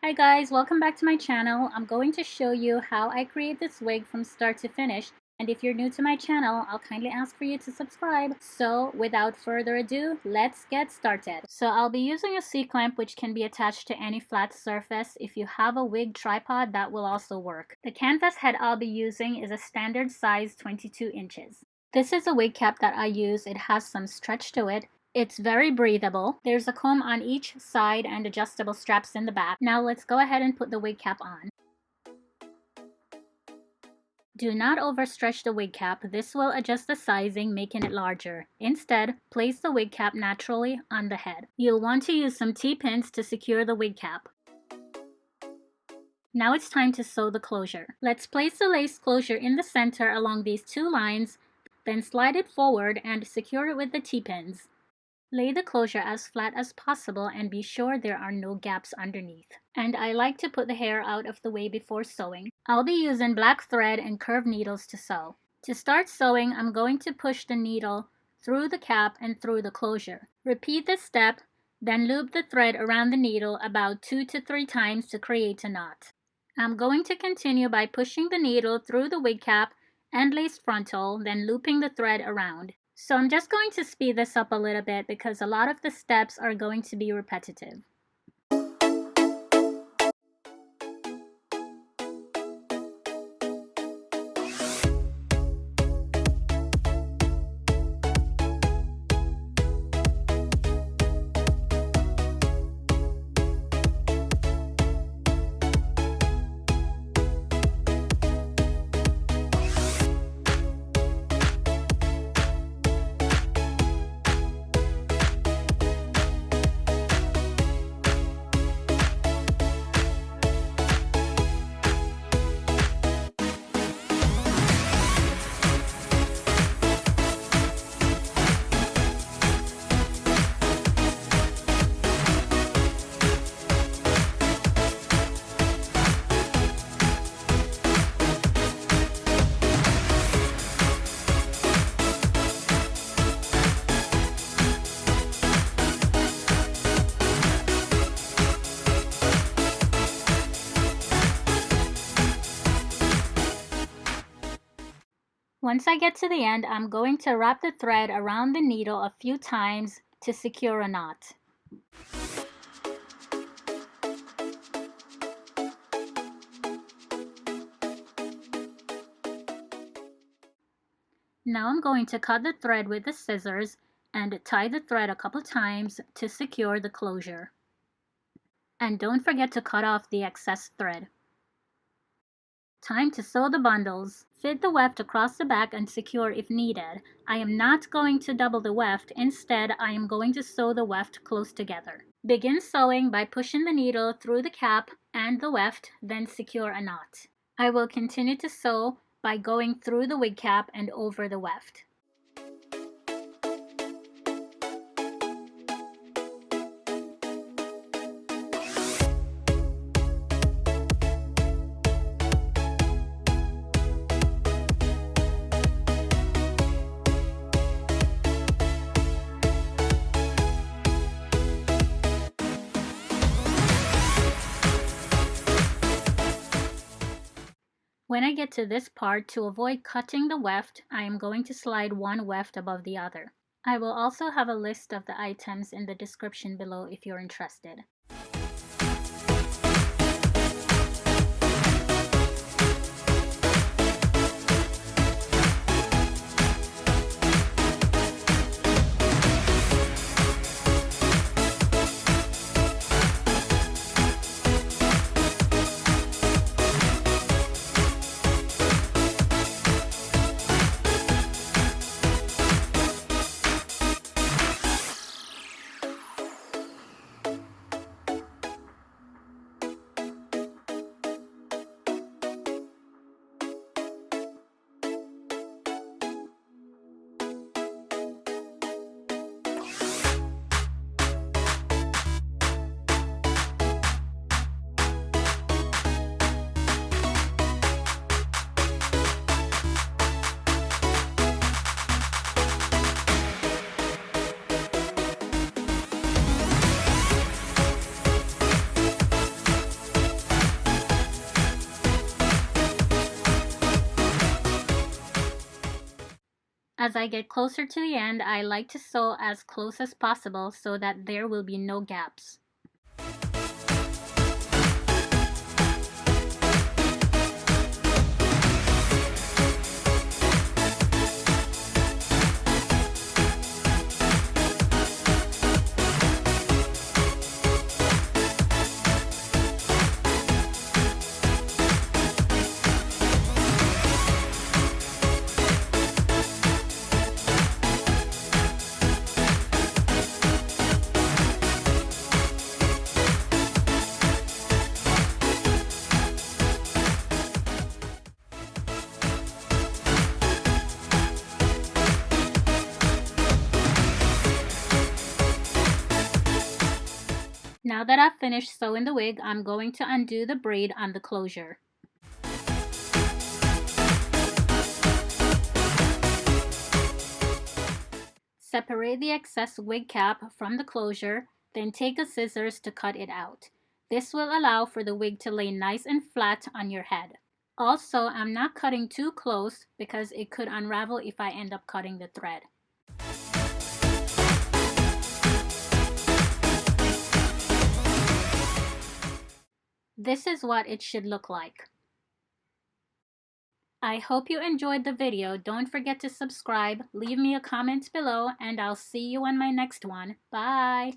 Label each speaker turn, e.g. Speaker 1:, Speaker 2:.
Speaker 1: Hi guys, welcome back to my channel. I'm going to show you how I create this wig from start to finish. And if you're new to my channel, I'll kindly ask for you to subscribe. So without further ado, let's get started. So I'll be using a C-clamp which can be attached to any flat surface. If you have a wig tripod, that will also work. The canvas head I'll be using is a standard size 22 inches. This is a wig cap that I use. It has some stretch to it. It's very breathable. There's a comb on each side and adjustable straps in the back. Now let's go ahead and put the wig cap on. Do not overstretch the wig cap. This will adjust the sizing, making it larger. Instead, place the wig cap naturally on the head. You'll want to use some T-pins to secure the wig cap. Now it's time to sew the closure. Let's place the lace closure in the center along these two lines, then slide it forward and secure it with the T-pins. Lay the closure as flat as possible and be sure there are no gaps underneath. And I like to put the hair out of the way before sewing. I'll be using black thread and curved needles to sew. To start sewing, I'm going to push the needle through the cap and through the closure. Repeat this step, then loop the thread around the needle about 2 to 3 times to create a knot. I'm going to continue by pushing the needle through the wig cap and lace frontal, then looping the thread around. So I'm just going to speed this up a little bit because a lot of the steps are going to be repetitive. Once I get to the end, I'm going to wrap the thread around the needle a few times to secure a knot. Now I'm going to cut the thread with the scissors and tie the thread a couple times to secure the closure. And don't forget to cut off the excess thread. Time to sew the bundles. Fit the weft across the back and secure if needed. I am not going to double the weft. Instead, I am going to sew the weft close together. Begin sewing by pushing the needle through the cap and the weft, then secure a knot. I will continue to sew by going through the wig cap and over the weft. When I get to this part, to avoid cutting the weft, I am going to slide one weft above the other. I will also have a list of the items in the description below if you're interested. As I get closer to the end, I like to sew as close as possible so that there will be no gaps. Now that I've finished sewing the wig, I'm going to undo the braid on the closure. Separate the excess wig cap from the closure, then take a scissors to cut it out. This will allow for the wig to lay nice and flat on your head. Also, I'm not cutting too close because it could unravel if I end up cutting the thread. This is what it should look like. I hope you enjoyed the video. Don't forget to subscribe, leave me a comment below, and I'll see you on my next one. Bye!